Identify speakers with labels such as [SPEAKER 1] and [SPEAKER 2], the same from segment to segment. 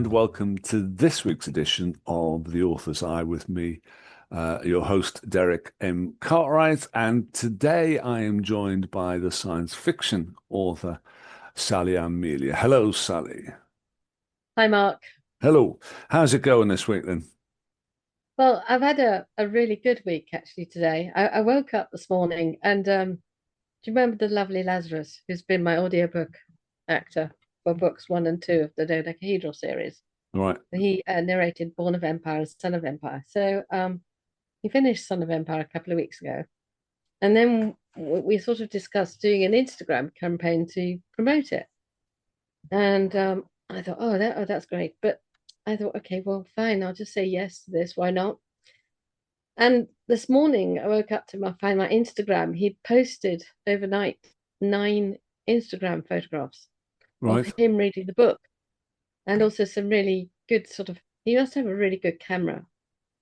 [SPEAKER 1] welcome to this week's edition of The Author's Eye with me, your host, Derek M. Cartwright. And today I am joined by the science fiction author, Sally Amelia. Hello, Sally.
[SPEAKER 2] Hi, Mark.
[SPEAKER 1] Hello. How's it going this week then?
[SPEAKER 2] Well, I've had a really good week actually today. I woke up this morning and do you remember the lovely Lazarus, who's been my audiobook actor for books one and two of the dodecahedral series?
[SPEAKER 1] All right.
[SPEAKER 2] He narrated Born of Empire and Son of Empire. So he finished Son of Empire a couple of weeks ago. And then we sort of discussed doing an Instagram campaign to promote it. And I thought, that's great. But I thought, okay, well, fine, I'll just say yes to this. Why not? And this morning, I woke up to find my Instagram. He'd posted overnight 9 Instagram photographs of
[SPEAKER 1] Right.
[SPEAKER 2] him reading the book, and also some really good sort of. He must have a really good camera,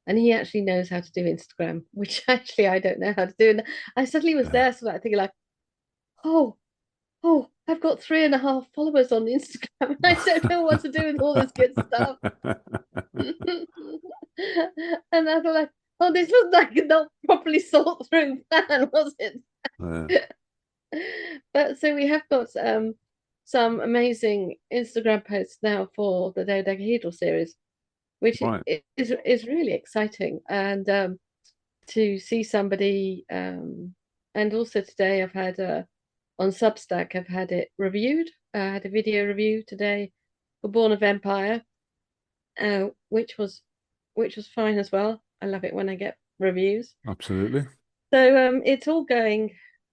[SPEAKER 2] and he actually knows how to do Instagram, which actually I don't know how to do. And I suddenly was
[SPEAKER 1] Uh,
[SPEAKER 2] there, so like thinking like, oh, I've got 3.5 followers on Instagram, and I don't know what to do with all this good stuff. And I thought like, oh, this was like not properly thought through plan, was it?
[SPEAKER 1] uh,
[SPEAKER 2] But so we have got some amazing Instagram posts now for the dodecahedral series, which
[SPEAKER 1] right.
[SPEAKER 2] is really exciting. And to see somebody and also today I've had on Substack I've had it reviewed. I had a video review today for Born of Empire, uh, which was which was fine as well. I love it when I get reviews.
[SPEAKER 1] Absolutely.
[SPEAKER 2] So it's all going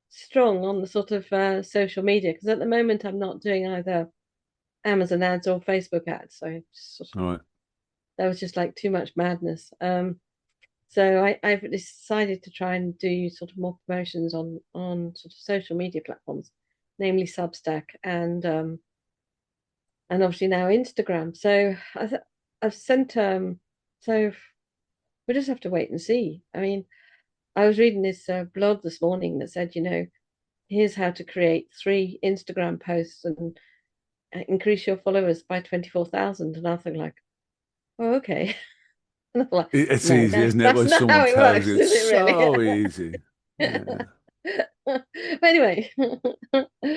[SPEAKER 2] strong on the sort of social media because at the moment I'm not doing either Amazon ads or Facebook ads. So
[SPEAKER 1] All right.
[SPEAKER 2] that was just like too much madness. So I've decided to try and do sort of more promotions on sort of social media platforms, namely Substack and obviously now Instagram. So I've sent so we just have to wait and see. I mean, I was reading this blog this morning that said, here's how to create 3 Instagram posts and increase your followers by 24,000. And I was like, oh, okay. And I'm like,
[SPEAKER 1] It's
[SPEAKER 2] no,
[SPEAKER 1] easy, isn't it?
[SPEAKER 2] that's
[SPEAKER 1] When
[SPEAKER 2] not
[SPEAKER 1] someone
[SPEAKER 2] how it
[SPEAKER 1] tells you
[SPEAKER 2] works,
[SPEAKER 1] it's
[SPEAKER 2] is it really?
[SPEAKER 1] so easy. Yeah.
[SPEAKER 2] But anyway,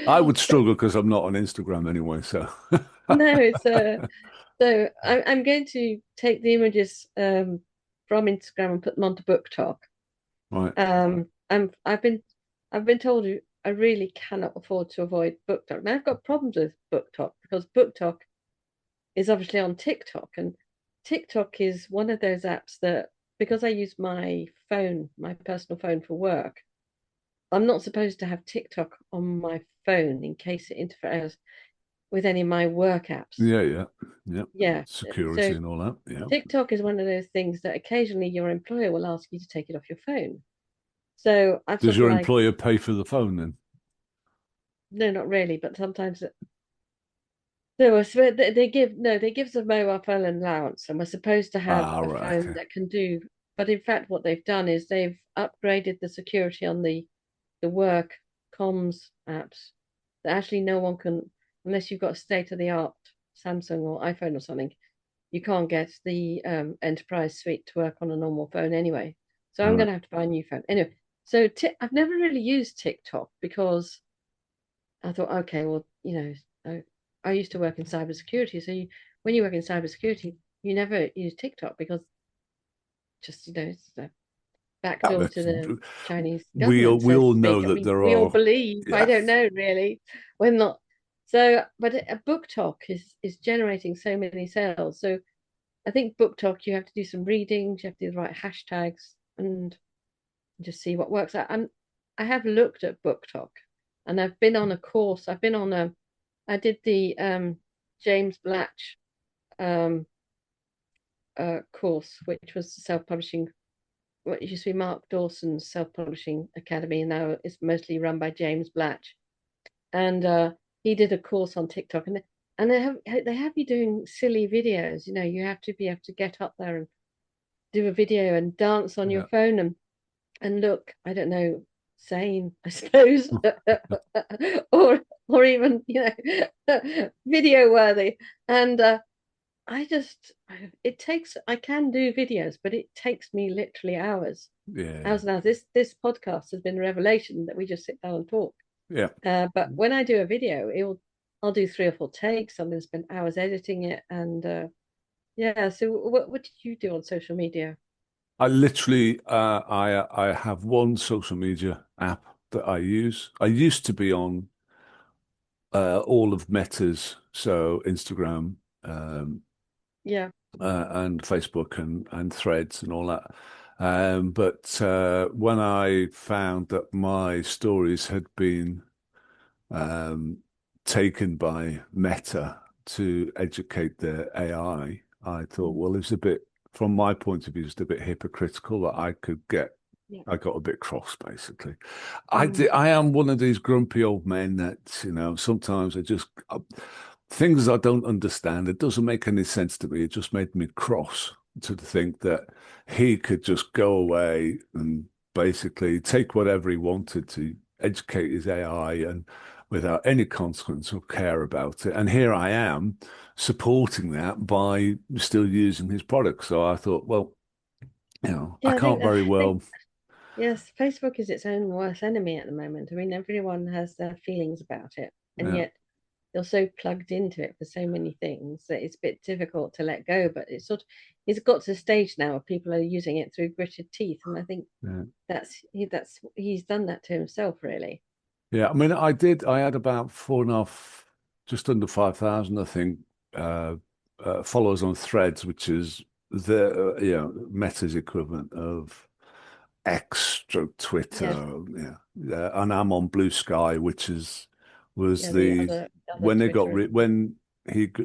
[SPEAKER 1] I would struggle because I'm not on Instagram anyway, so
[SPEAKER 2] no, it's so I'm going to take the images from Instagram and put them onto Book Talk.
[SPEAKER 1] right.
[SPEAKER 2] I've been told I really cannot afford to avoid Book Talk. Now I've got problems with Book Talk because Book Talk is obviously on TikTok, and TikTok is one of those apps that because I use my phone, my personal phone for work, I'm not supposed to have TikTok on my phone in case it interferes with any of my work apps.
[SPEAKER 1] Yeah, yeah, yeah.
[SPEAKER 2] Yeah.
[SPEAKER 1] Security
[SPEAKER 2] So
[SPEAKER 1] and all that. Yeah.
[SPEAKER 2] TikTok is one of those things that occasionally your employer will ask you to take it off your phone. So I've
[SPEAKER 1] Does
[SPEAKER 2] sort of
[SPEAKER 1] your
[SPEAKER 2] like,
[SPEAKER 1] employer pay for the phone then?
[SPEAKER 2] no, not really, but sometimes no, so they give no, they give us a mobile phone allowance, and we're supposed to have
[SPEAKER 1] Ah,
[SPEAKER 2] a
[SPEAKER 1] right.
[SPEAKER 2] phone
[SPEAKER 1] Okay.
[SPEAKER 2] that can do. But in fact, what they've done is they've upgraded the security on the work comms apps that actually no one can, unless you've got a state-of-the-art Samsung or iPhone or something, you can't get the enterprise suite to work on a normal phone anyway. So
[SPEAKER 1] All
[SPEAKER 2] I'm going
[SPEAKER 1] right.
[SPEAKER 2] to have to buy a new phone. Anyway, so I've never really used TikTok because I thought, okay, well, I used to work in cybersecurity. So when you work in cybersecurity, you never use TikTok because just, it's a
[SPEAKER 1] Yeah,
[SPEAKER 2] backdoor to the Chinese
[SPEAKER 1] we
[SPEAKER 2] government,
[SPEAKER 1] we
[SPEAKER 2] so to
[SPEAKER 1] all
[SPEAKER 2] speak.
[SPEAKER 1] know
[SPEAKER 2] I
[SPEAKER 1] that
[SPEAKER 2] mean,
[SPEAKER 1] there
[SPEAKER 2] we all
[SPEAKER 1] are.
[SPEAKER 2] believe. I
[SPEAKER 1] Yeah.
[SPEAKER 2] don't know really. We're not. So, but a book talk is generating so many sales. So I think book talk, you have to do some readings, you have to do the right hashtags and just see what works out. And I have looked at book talk and I've been on a course. I did the James Blatch um, course, which was self-publishing, what used to be Mark Dawson's self-publishing academy, and now it's mostly run by James Blatch. And he did a course on TikTok, and they have you doing silly videos. You have to be able to get up there and do a video and dance on your
[SPEAKER 1] Yeah.
[SPEAKER 2] phone and look, I don't know, sane, I suppose, or or even video worthy. And I can do videos, but it takes me literally hours.
[SPEAKER 1] Yeah,
[SPEAKER 2] Hours and hours. This podcast has been a revelation that we just sit down and talk.
[SPEAKER 1] yeah.
[SPEAKER 2] But when I do a video, I'll do 3 or 4 takes. I'm going to spend hours editing it, and yeah. So what did you do on social media?
[SPEAKER 1] I literally, I have one social media app that I use. I used to be on all of Meta's, so Instagram, um,
[SPEAKER 2] Yeah,
[SPEAKER 1] and Facebook and Threads and all that. But when I found that my stories had been um, taken by Meta to educate their AI, I thought,
[SPEAKER 2] mm,
[SPEAKER 1] well, it's a bit, from my point of view, it's a bit hypocritical that
[SPEAKER 2] yeah,
[SPEAKER 1] I got a bit cross, basically.
[SPEAKER 2] mm,
[SPEAKER 1] I am one of these grumpy old men that, sometimes things I don't understand. It doesn't make any sense to me. It just made me cross to think that he could just go away and basically take whatever he wanted to educate his AI and without any consequence or care about it. And here I am supporting that by still using his product. So I thought, well, I
[SPEAKER 2] yeah.
[SPEAKER 1] can't very
[SPEAKER 2] I think
[SPEAKER 1] well.
[SPEAKER 2] yes, Facebook is its own worst enemy at the moment. I mean, everyone has their feelings about it, and
[SPEAKER 1] Yeah.
[SPEAKER 2] yet you're so plugged into it for so many things that it's a bit difficult to let go. But it's got to a stage now where people are using it through gritted teeth, and I think
[SPEAKER 1] Yeah.
[SPEAKER 2] he's done that to himself, really.
[SPEAKER 1] Yeah. I mean, I had about four and a half, just under 5,000, I think, uh, followers on Threads, which is Meta's equivalent of X stroke
[SPEAKER 2] Yeah,
[SPEAKER 1] Twitter. Yeah. And I'm on Blue Sky, was
[SPEAKER 2] yeah. The other
[SPEAKER 1] when they got
[SPEAKER 2] Twitter is
[SPEAKER 1] rid,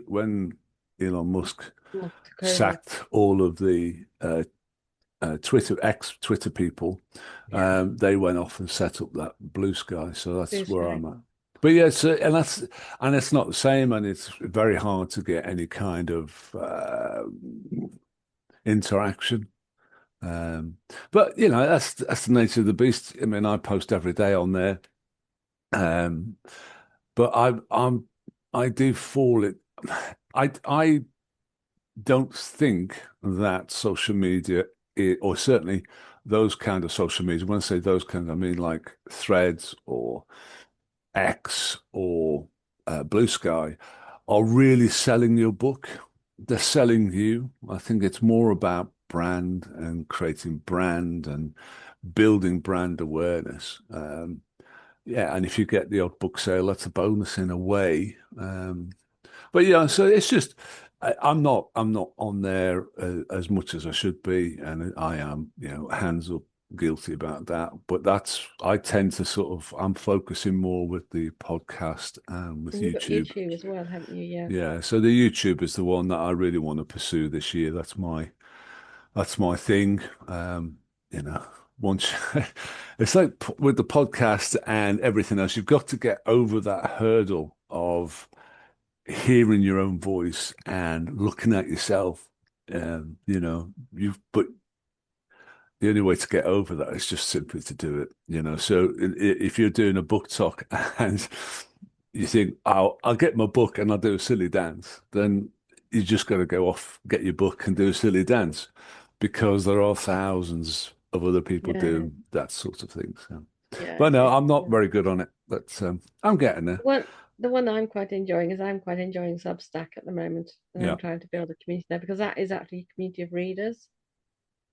[SPEAKER 1] when Elon Musk
[SPEAKER 2] took over.
[SPEAKER 1] sacked all of the Twitter people,
[SPEAKER 2] Yeah,
[SPEAKER 1] they went off and set up that Blue Sky. So
[SPEAKER 2] Blue
[SPEAKER 1] that's where
[SPEAKER 2] Sky.
[SPEAKER 1] I'm at. But yeah, and it's not the same, and it's very hard to get any kind of interaction. Um, but that's the nature of the beast. I mean, I post every day on there, um, but I do fall it. I don't think that social media, or certainly those kind of social media, when I say those kind, I mean like Threads or X or Blue Sky, are really selling your book. They're selling you. I think it's more about brand and creating brand and building brand awareness. Yeah, and if you get the odd book sale, that's a bonus in a way. But yeah, so it's just I'm not on there as much as I should be, and I am, hands up guilty about that. But I tend to I'm focusing more with the podcast and with
[SPEAKER 2] And you've got
[SPEAKER 1] YouTube.
[SPEAKER 2] YouTube as well, haven't you? Yeah.
[SPEAKER 1] Yeah, so the YouTube is the one that I really want to pursue this year. That's my thing. You know, once it's like with the podcast and everything else, you've got to get over that hurdle of hearing your own voice and looking at yourself. But the only way to get over that is just simply to do it. So if you're doing a book talk and you think, I'll get my book and I'll do a silly dance, then you just got to go off, get your book and do a silly dance because there are thousands of other people
[SPEAKER 2] Yeah,
[SPEAKER 1] doing that sort of thing. So,
[SPEAKER 2] yeah.
[SPEAKER 1] but no,
[SPEAKER 2] It's
[SPEAKER 1] I'm not very good on it, but I'm getting there.
[SPEAKER 2] one the one I'm quite enjoying is I'm quite enjoying Substack at the moment, and I'm
[SPEAKER 1] Yeah,
[SPEAKER 2] trying to build a community there because that is actually a community of readers.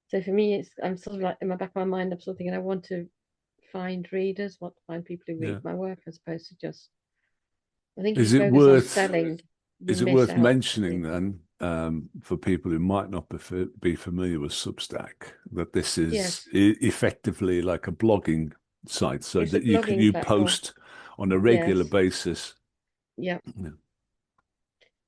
[SPEAKER 2] So for me, I'm sort of like in my back of my mind, I'm sort of thinking I want to find readers, want to find people who
[SPEAKER 1] yeah.
[SPEAKER 2] read my work as opposed to just. I think if
[SPEAKER 1] Is
[SPEAKER 2] you
[SPEAKER 1] it
[SPEAKER 2] focus on
[SPEAKER 1] worth
[SPEAKER 2] selling, you
[SPEAKER 1] is it
[SPEAKER 2] miss
[SPEAKER 1] worth
[SPEAKER 2] out.
[SPEAKER 1] mentioning then, for people who might not be familiar with Substack, that this is
[SPEAKER 2] Yes,
[SPEAKER 1] effectively like a blogging site, so
[SPEAKER 2] it's a
[SPEAKER 1] that you can
[SPEAKER 2] blogging
[SPEAKER 1] you
[SPEAKER 2] platform.
[SPEAKER 1] post on a regular
[SPEAKER 2] Yes,
[SPEAKER 1] basis?
[SPEAKER 2] yeah.
[SPEAKER 1] Yeah,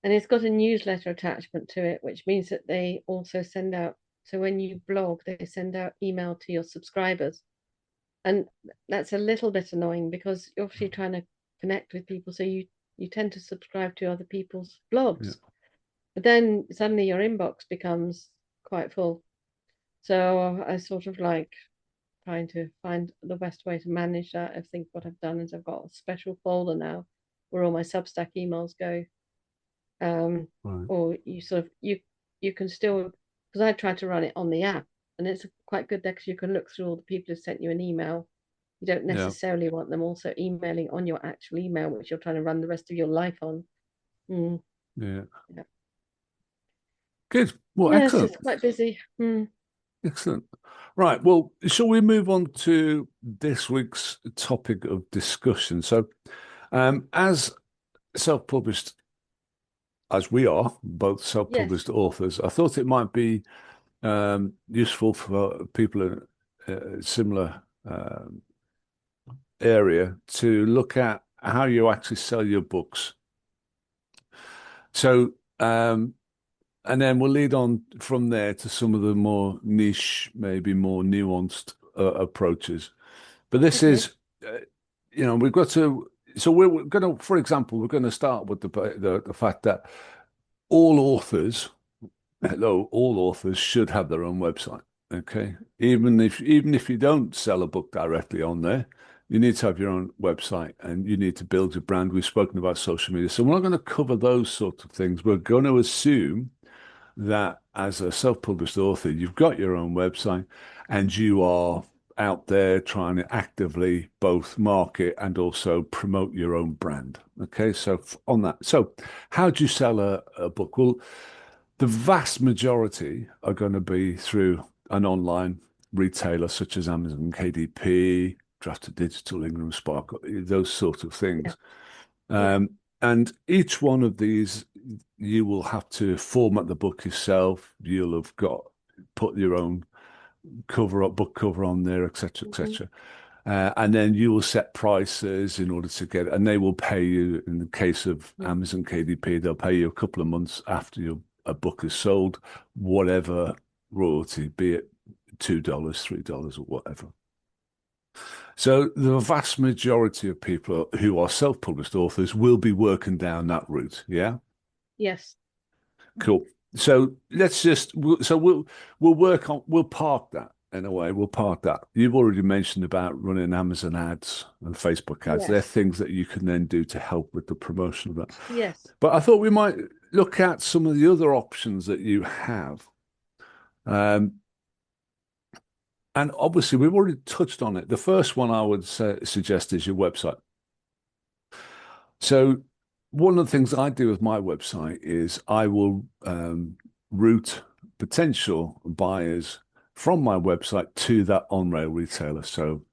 [SPEAKER 2] And it's got a newsletter attachment to it, which means that they also send out. So when you blog, they send out email to your subscribers. And that's a little bit annoying because you're obviously trying to connect with people. So you tend to subscribe to other people's
[SPEAKER 1] yeah,
[SPEAKER 2] blogs. But then suddenly your inbox becomes quite full. So I sort of like trying to find the best way to manage that. I think what I've done is I've got a special folder now where all my Substack emails go. um,
[SPEAKER 1] Right.
[SPEAKER 2] or you can still, because I try to run it on the app, and it's quite good there because you can look through all the people who sent you an email. You don't
[SPEAKER 1] Yeah.
[SPEAKER 2] necessarily want them also emailing on your actual email, which you're trying to run the rest of your life on. Mm,
[SPEAKER 1] Yeah.
[SPEAKER 2] yeah.
[SPEAKER 1] Good. Well,
[SPEAKER 2] Yes,
[SPEAKER 1] excellent.
[SPEAKER 2] it's quite busy.
[SPEAKER 1] Excellent. Right. Well, shall we move on to this week's topic of discussion? So, as self-published as we are, both
[SPEAKER 2] Yes.
[SPEAKER 1] self-published authors, I thought it might be useful for people in a similar area to look at how you actually sell your books. So, and then we'll lead on from there to some of the more niche, maybe more nuanced approaches. But this
[SPEAKER 2] Okay.
[SPEAKER 1] is, uh, we've got to. So we're going to, for example, we're going to start with the fact that all authors, hello, all authors should have their own website. Okay, even if you don't sell a book directly on there, you need to have your own website and you need to build your brand. We've spoken about social media, so we're not going to cover those sorts of things. We're going to assume that as a self-published author, you've got your own website and you are out there trying to actively both market and also promote your own brand. Okay, so on that. So how do you sell a book? Well, the vast majority are going to be through an online retailer such as Amazon, KDP, Drafted Digital, Ingram Spark, those sort of
[SPEAKER 2] Yeah.
[SPEAKER 1] things.
[SPEAKER 2] Yeah.
[SPEAKER 1] Um, and each one of these, you will have to format the book yourself. You'll have got put your own cover up, book cover on there, etc.,
[SPEAKER 2] Hmm.
[SPEAKER 1] etc. And then you will set prices in order to get it, and they will pay you. In the case of
[SPEAKER 2] Yeah.
[SPEAKER 1] Amazon KDP, they'll pay you a couple of months after your a book is sold, whatever royalty, be it $2, $3, or whatever. So the vast majority of people who are self-published authors will be working down that route. Yeah,
[SPEAKER 2] Yes.
[SPEAKER 1] cool. So let's just we'll work on we'll park that in a way. We'll park that. You've already mentioned about running Amazon ads and Facebook ads. They're
[SPEAKER 2] Yes.
[SPEAKER 1] things that you can then do to help with the promotion of that.
[SPEAKER 2] Yes.
[SPEAKER 1] But I thought we might look at some of the other options that you have. Um, and obviously, we've already touched on it. The first one I would suggest is your website. So one of the things I do with my website is I will route potential buyers from my website to that on-rail retailer. So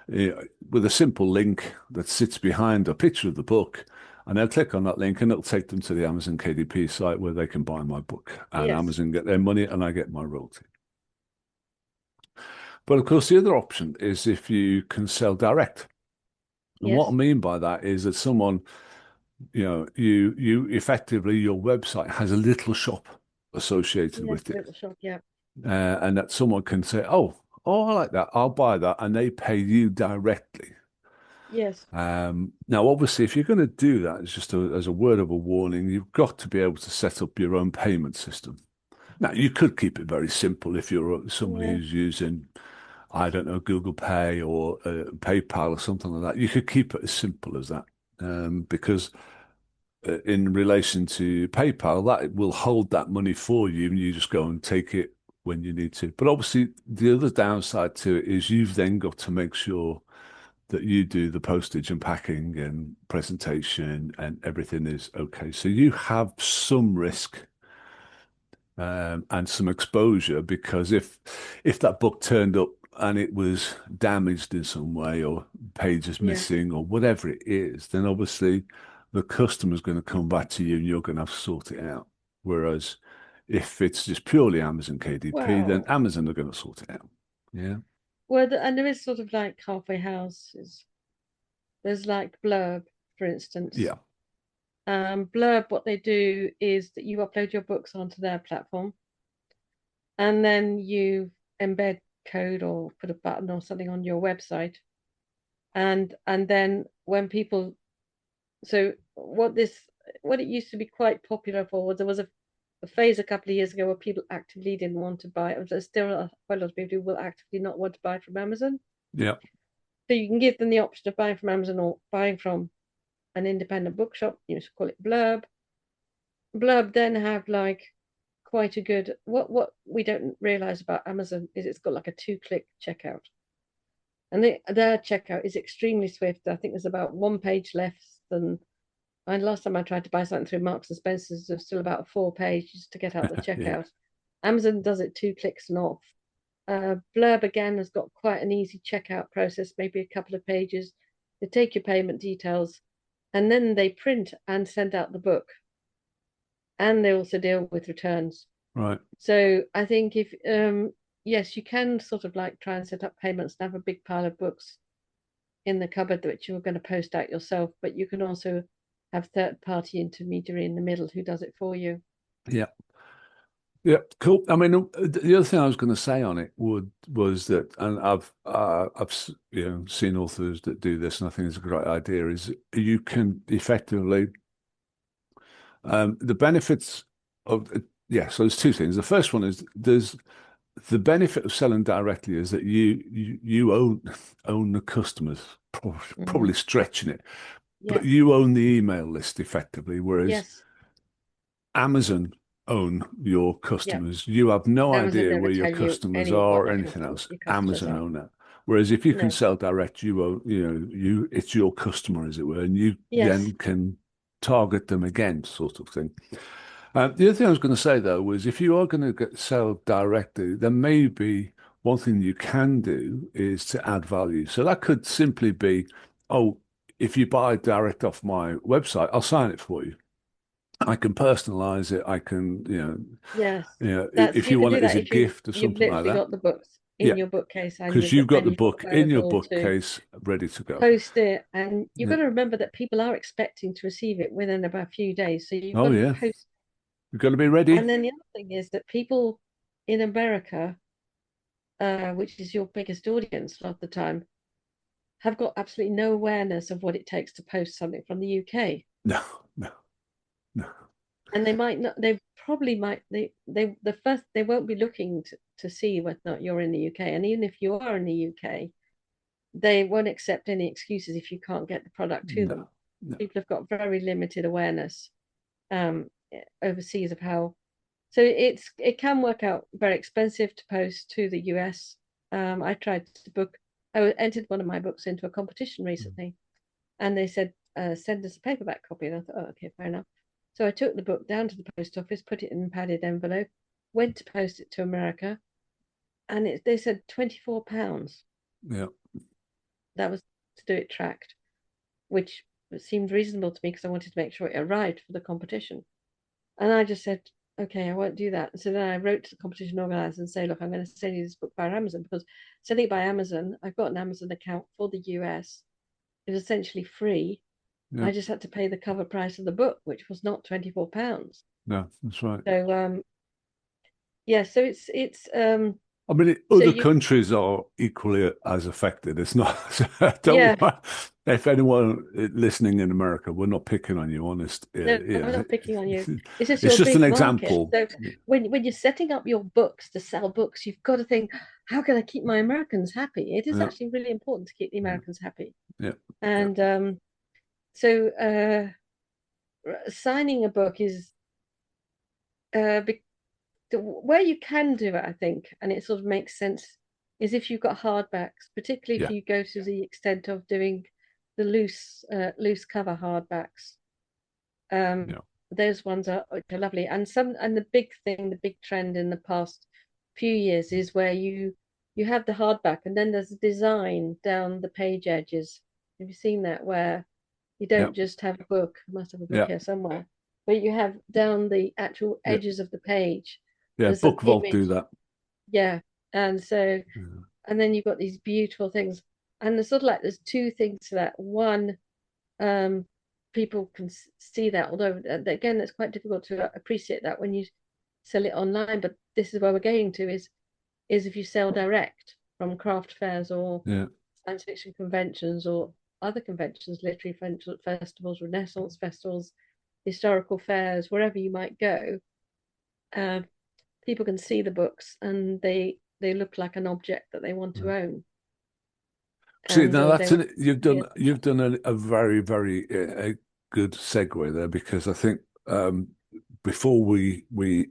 [SPEAKER 1] with a simple link that sits behind a picture of the book, and they'll click on that link and it'll take them to the Amazon KDP site where they can buy my book and
[SPEAKER 2] Yes.
[SPEAKER 1] Amazon get their money and I get my royalty. But of course, the other option is if you can sell direct. And what I
[SPEAKER 2] Yes.
[SPEAKER 1] mean by that is that someone you effectively your website has a little shop associated
[SPEAKER 2] Yes.
[SPEAKER 1] with it,
[SPEAKER 2] Little shop. Yeah.
[SPEAKER 1] and that someone can say, "Oh, I like that. I'll buy that," and they pay you directly.
[SPEAKER 2] Yes.
[SPEAKER 1] Now, obviously, if you're going to do that, it's just as a word of a warning, you've got to be able to set up your own payment system. Now, you could keep it very simple if you're somebody
[SPEAKER 2] Yeah.
[SPEAKER 1] who's using, I don't know, Google Pay or PayPal or something like that. You could keep it as simple as that, because in relation to PayPal, that will hold that money for you, and you just go and take it when you need to. But obviously, the other downside to it is you've then got to make sure that you do the postage and packing and presentation and everything is okay. So you have some risk and some exposure because if that book turned up and it was damaged in some way or pages
[SPEAKER 2] Yeah.
[SPEAKER 1] missing or whatever it is, then obviously the customer's going to come back to you and you're going to have to sort it out. Whereas if it's just purely Amazon KDP, then
[SPEAKER 2] Well,
[SPEAKER 1] Amazon are going to sort it out. Yeah.
[SPEAKER 2] and there is sort of like halfway houses. There's like Blurb, for instance.
[SPEAKER 1] Yeah.
[SPEAKER 2] Blurb, what they do is that you upload your books onto their platform, and then you embed code or put a button or something on your website, and then when people, so what it used to be quite popular for was there was a phase a couple of years ago where people actively didn't want to buy. There's still quite a lot of people who will actively not want to buy from Amazon.
[SPEAKER 1] Yeah.
[SPEAKER 2] So you can give them the option of buying from Amazon or buying from an independent bookshop. You just call it Blurb, Blurb then have like quite a good what we don't realize about Amazon is it's got like a 2-click checkout. And their checkout is extremely swift. I think there's about one page left than and last time I tried to buy something through Marks and Spencer's, there's still about 4 pages to get out the
[SPEAKER 1] Yeah.
[SPEAKER 2] checkout. Amazon does it 2 clicks and off. Blurb again has got quite an easy checkout process, maybe a couple of pages. They take your payment details and then they print and send out the book. And they also deal with returns.
[SPEAKER 1] Right.
[SPEAKER 2] So I think if yes, you can sort of like try and set up payments and have a big pile of books in the cupboard that you're going to post out yourself, but you can also have third party intermediary in the middle who does it for you.
[SPEAKER 1] Yeah. Yeah, cool. I mean, the other thing I was going to say on it was that, and seen authors that do this, and I think it's a great idea. Is you can effectively the benefits of yeah. So there's two things. The first one is there's the benefit of selling directly is that you own the customers,
[SPEAKER 2] Mm.
[SPEAKER 1] probably stretching it, but
[SPEAKER 2] Yeah.
[SPEAKER 1] you own the email list effectively, whereas
[SPEAKER 2] Yes.
[SPEAKER 1] Amazon own your
[SPEAKER 2] Yeah.
[SPEAKER 1] customers. You have no
[SPEAKER 2] Amazon
[SPEAKER 1] idea
[SPEAKER 2] never
[SPEAKER 1] where your
[SPEAKER 2] tell you
[SPEAKER 1] customers
[SPEAKER 2] any
[SPEAKER 1] are
[SPEAKER 2] what
[SPEAKER 1] or
[SPEAKER 2] their
[SPEAKER 1] anything
[SPEAKER 2] customers,
[SPEAKER 1] else.
[SPEAKER 2] your customers
[SPEAKER 1] Amazon
[SPEAKER 2] are.
[SPEAKER 1] own that. Whereas if you can
[SPEAKER 2] No.
[SPEAKER 1] sell direct, you own, it's your customer, as it were, and you
[SPEAKER 2] Yes.
[SPEAKER 1] then can target them again, sort of thing. The other thing I was going to say though was if you are going to sell directly, there may be one thing you can do is to add value. So that could simply be, oh, if you buy direct off my website, I'll sign it for you. I can personalize it. I can,
[SPEAKER 2] Yes. That's
[SPEAKER 1] if
[SPEAKER 2] you
[SPEAKER 1] you
[SPEAKER 2] could
[SPEAKER 1] want
[SPEAKER 2] do
[SPEAKER 1] it as
[SPEAKER 2] that
[SPEAKER 1] a
[SPEAKER 2] if
[SPEAKER 1] gift or
[SPEAKER 2] you've
[SPEAKER 1] something like
[SPEAKER 2] literally
[SPEAKER 1] that.
[SPEAKER 2] got the books
[SPEAKER 1] Yeah,
[SPEAKER 2] in your bookcase and
[SPEAKER 1] because you've got the
[SPEAKER 2] you've got
[SPEAKER 1] book in your
[SPEAKER 2] wherewithal to
[SPEAKER 1] bookcase ready to go.
[SPEAKER 2] post it, and you've
[SPEAKER 1] Yeah.
[SPEAKER 2] got to remember that people are expecting to receive it within about a few days. So you've
[SPEAKER 1] Oh
[SPEAKER 2] got to
[SPEAKER 1] yeah,
[SPEAKER 2] post.
[SPEAKER 1] you've got to be ready.
[SPEAKER 2] And then the other thing is that people in America, which is your biggest audience a lot of the time, have got absolutely no awareness of what it takes to post something from the UK.
[SPEAKER 1] No, no, no.
[SPEAKER 2] And they might not, they probably might, the first, they won't be looking to see whether or not you're in the UK. And even if you are in the UK, they won't accept any excuses if you can't get the product to them.
[SPEAKER 1] No, no.
[SPEAKER 2] People have got very limited awareness um, overseas of how. So it can work out very expensive to post to the US. I tried to book. I entered one of my books into a competition recently, and they said send us a paperback copy, and I thought, oh, okay, fair enough. So I took the book down to the post office, put it in a padded envelope, went to post it to America, and they said £24.
[SPEAKER 1] Yeah,
[SPEAKER 2] That was to do it tracked, which seemed reasonable to me because I wanted to make sure it arrived for the competition. And I just said, okay, I won't do that. So then I wrote to the competition organizer and say, look, I'm going to send you this book by Amazon because sending it by Amazon, I've got an Amazon account for the US. It was essentially free.
[SPEAKER 1] yeah.
[SPEAKER 2] I just had to pay the cover price of the book, which was not £24.
[SPEAKER 1] No, that's right.
[SPEAKER 2] So yeah, so it's
[SPEAKER 1] I mean,
[SPEAKER 2] so
[SPEAKER 1] other
[SPEAKER 2] you
[SPEAKER 1] countries are equally as affected. It's not,
[SPEAKER 2] yeah,
[SPEAKER 1] don't worry. If anyone listening in America, we're not picking on you, honest.
[SPEAKER 2] no, I'm not picking on you. It's just
[SPEAKER 1] It's
[SPEAKER 2] your
[SPEAKER 1] just an
[SPEAKER 2] big market.
[SPEAKER 1] example.
[SPEAKER 2] So when you're setting up your books to sell books, you've got to think, how can I keep my Americans happy? It is
[SPEAKER 1] Yeah,
[SPEAKER 2] actually really important to keep the
[SPEAKER 1] yeah,
[SPEAKER 2] Americans happy.
[SPEAKER 1] yeah, yeah,
[SPEAKER 2] And so signing a book is uh, where you can do it, I think, and it sort of makes sense, is if you've got hardbacks, particularly if
[SPEAKER 1] yeah,
[SPEAKER 2] you go to the extent of doing the loose cover hardbacks. Um,
[SPEAKER 1] yeah,
[SPEAKER 2] those ones are lovely, and the big thing, the big trend in the past few years is where you have the hardback, and then there's a design down the page edges. Have you seen that where you
[SPEAKER 1] yeah,
[SPEAKER 2] don't just have a book? I must have a book
[SPEAKER 1] yeah,
[SPEAKER 2] here somewhere, but you have down the actual
[SPEAKER 1] yeah,
[SPEAKER 2] edges of the page.
[SPEAKER 1] yeah.
[SPEAKER 2] There's an
[SPEAKER 1] Book Vault do
[SPEAKER 2] image,
[SPEAKER 1] that.
[SPEAKER 2] yeah, and so
[SPEAKER 1] Yeah,
[SPEAKER 2] and then you've got these beautiful things, and there's sort of like there's two things to that. One, um, people can see that, although again, it's quite difficult to appreciate that when you sell it online. But this is where we're going to is if you sell direct from craft fairs or
[SPEAKER 1] yeah,
[SPEAKER 2] science fiction conventions or other conventions, literary festivals, Renaissance festivals, historical fairs, wherever you might go, um, people can see the books and they look like an object that they want
[SPEAKER 1] yeah.
[SPEAKER 2] to own
[SPEAKER 1] See,
[SPEAKER 2] and
[SPEAKER 1] now
[SPEAKER 2] they
[SPEAKER 1] that's
[SPEAKER 2] want
[SPEAKER 1] you've
[SPEAKER 2] to be
[SPEAKER 1] done you've done a very very good segue there because I think before we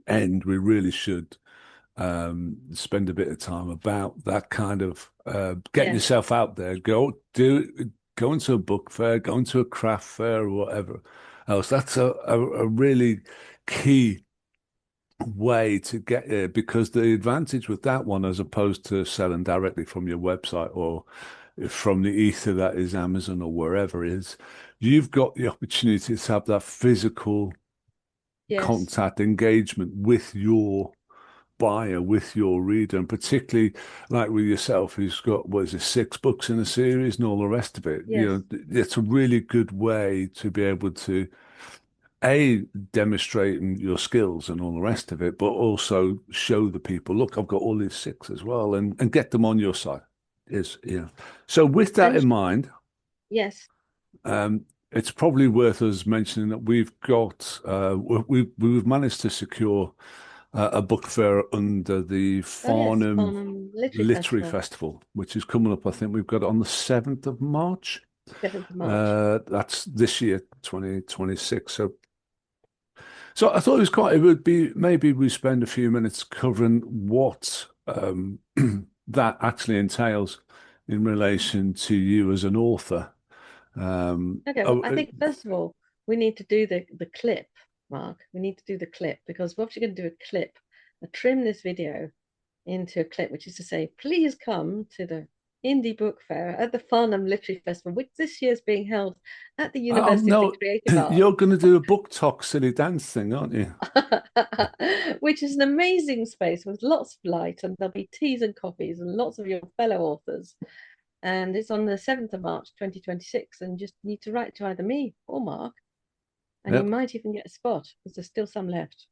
[SPEAKER 1] end, we really should spend a bit of time about that kind of getting
[SPEAKER 2] Yes,
[SPEAKER 1] yourself out there. Go into a book fair, go into a craft fair, or whatever else. That's a really key way to get there because the advantage with that one, as opposed to selling directly from your website or from the ether that is Amazon or wherever, is you've got the opportunity to have that physical
[SPEAKER 2] yes,
[SPEAKER 1] contact engagement with your buyer, with your reader, and particularly like with yourself, who's got, what is it, 6 books in a series and all the rest of it.
[SPEAKER 2] yes.
[SPEAKER 1] It's a really good way to be able to a demonstrating your skills and all the rest of it, but also show the people, look, I've got all these 6 as well, and get them on your side. Is So with that
[SPEAKER 2] And
[SPEAKER 1] in mind,
[SPEAKER 2] yes,
[SPEAKER 1] it's probably worth us mentioning that we've got we've managed to secure a book fair under the
[SPEAKER 2] oh yes,
[SPEAKER 1] Farnham
[SPEAKER 2] on Literary
[SPEAKER 1] Literary
[SPEAKER 2] Festival,
[SPEAKER 1] Festival, which is coming up. I think we've got it on the 7th of March.
[SPEAKER 2] 7th of March.
[SPEAKER 1] That's this year, 2026. So I thought it would be maybe we spend a few minutes covering what that actually entails in relation to you as an author.
[SPEAKER 2] Okay, well,
[SPEAKER 1] Oh,
[SPEAKER 2] I think first of all, we need to do the clip, Mark. We need to do the clip because we're actually going to do a clip, trim this video into a clip, which is to say, please come to the Indie Book Fair at the Farnham Literary Festival, which this year is being held at the University of the
[SPEAKER 1] no,
[SPEAKER 2] Creative Arts,
[SPEAKER 1] you're going to do a book talk silly dance thing, aren't you?
[SPEAKER 2] which is an amazing space with lots of light, and there'll be teas and coffees and lots of your fellow authors. And it's on the 7th of March, 2026, and you just need to write to either me or Mark, and you
[SPEAKER 1] Yep.
[SPEAKER 2] might even get a spot because there's still some left.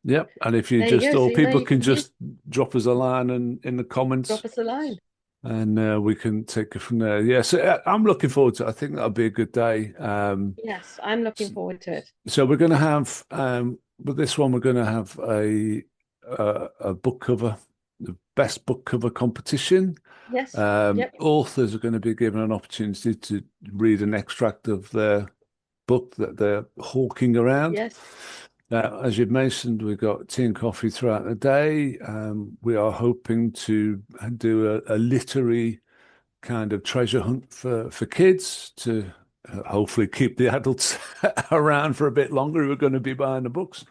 [SPEAKER 1] Yep. And if you
[SPEAKER 2] There you
[SPEAKER 1] just,
[SPEAKER 2] go.
[SPEAKER 1] or
[SPEAKER 2] See, now
[SPEAKER 1] people
[SPEAKER 2] you
[SPEAKER 1] can
[SPEAKER 2] can use
[SPEAKER 1] just drop us a line in the comments
[SPEAKER 2] drop us a line.
[SPEAKER 1] and we can take it from there. Yeah. So I'm looking forward to it. I think that'll be a good day.
[SPEAKER 2] Yes, I'm looking forward to it.
[SPEAKER 1] So we're going to have, with this one, we're going to have a book cover, the best book cover competition.
[SPEAKER 2] Yes. Yep.
[SPEAKER 1] Authors are going to be given an opportunity to read an extract of their book that they're hawking around.
[SPEAKER 2] Yes.
[SPEAKER 1] As you've mentioned, we've got tea and coffee throughout the day. We are hoping to do a literary kind of treasure hunt for kids to hopefully keep the adults around for a bit longer who are going to be buying the books.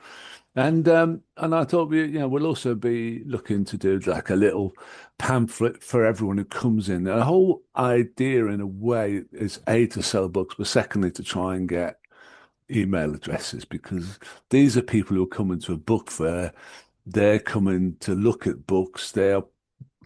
[SPEAKER 1] And I thought we'll also be looking to do like a little pamphlet for everyone who comes in. The whole idea in a way is A, to sell books, but secondly to try and get email addresses because these are people who are coming to a book fair. They're coming to look at books. They're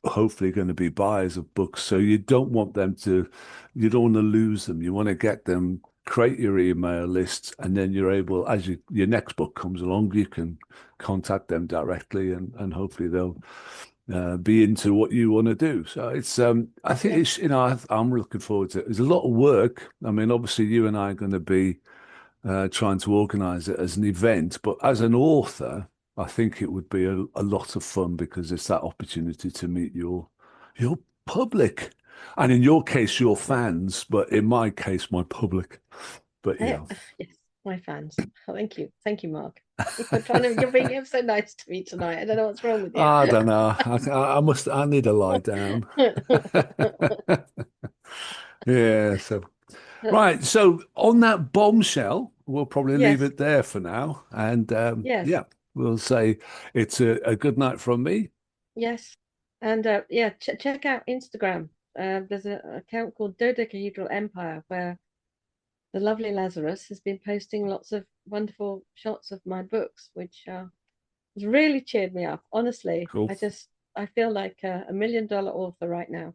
[SPEAKER 1] hopefully going to be buyers of books. So you don't want to lose them. You want to get them, create your email lists, and then you're able, as your next book comes along, you can contact them directly and hopefully they'll be into what you want to do. So I think
[SPEAKER 2] Yes.
[SPEAKER 1] it's, I'm looking forward to it. There's a lot of work. I mean, obviously you and I are going to be trying to organize it as an event. But as an author, I think it would be a lot of fun because it's that opportunity to meet your public. And in your case, your fans, but in my case, my public. But
[SPEAKER 2] I,
[SPEAKER 1] yeah.
[SPEAKER 2] yes, my fans. Oh, thank you. Thank you, Mark. You're being ever so nice to me tonight. I don't know what's wrong with you.
[SPEAKER 1] I don't know. I need to lie down. Yeah, so right. So on that bombshell, we'll probably leave
[SPEAKER 2] Yes,
[SPEAKER 1] it there for now. And
[SPEAKER 2] yes,
[SPEAKER 1] yeah, we'll say it's a good night from me.
[SPEAKER 2] yes. And yeah, check out Instagram. There's an account called Dodecahedral Empire where the lovely Lazarus has been posting lots of wonderful shots of my books, which has really cheered me up. Honestly,
[SPEAKER 1] Cool.
[SPEAKER 2] I feel like $1 million author right now.
[SPEAKER 1] And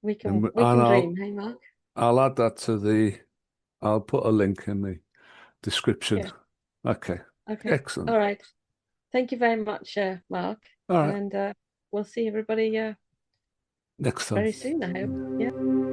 [SPEAKER 2] We can dream, hey Mark?
[SPEAKER 1] I'll add that to I'll put a link in the description.
[SPEAKER 2] Yeah.
[SPEAKER 1] Okay.
[SPEAKER 2] Okay.
[SPEAKER 1] Excellent.
[SPEAKER 2] All right. Thank you very much, Mark.
[SPEAKER 1] All right.
[SPEAKER 2] And we'll see everybody
[SPEAKER 1] Next time.
[SPEAKER 2] very soon, I hope. Yeah.